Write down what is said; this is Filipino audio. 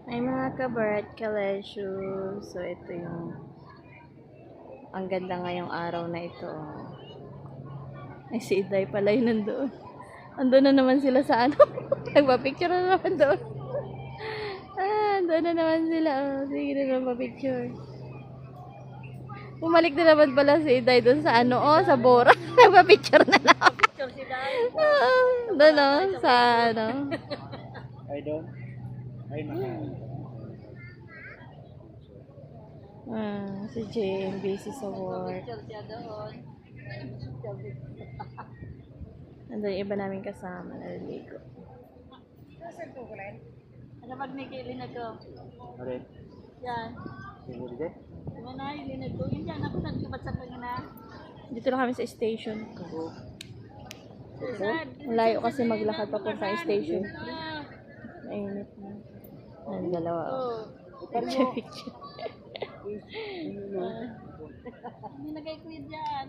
Ay mga kabart, kalesyo. So, ito yung ang ganda ngayong araw na ito. Ay, si Iday pala yun nandoon. Andun na naman sila sa ano. Nagpa-picture na naman doon. Andun na naman sila. Oh, sige na naman pa-picture. Bumalik na naman pala si Iday doon sa ano, sa Bora. Nagpa-picture na naman. Picture si Day. Doon, sa ano. Ay doon? Ay Si JM busy sa work. Picture siya doon. Nandun yung iba namin kasama, naliligo. Ano pag nikilinag ko? Ano? Yan. Siguro din? Diba na, ilinag ko. Yun yan, ako nagkabat sa pangina. Dito lang kami sa station. Saan? Malayo kasi maglakad pa sa station. Mainit na. Ang dalawa. Oh. Picture, picture. Hindi nagay ko yun dyan.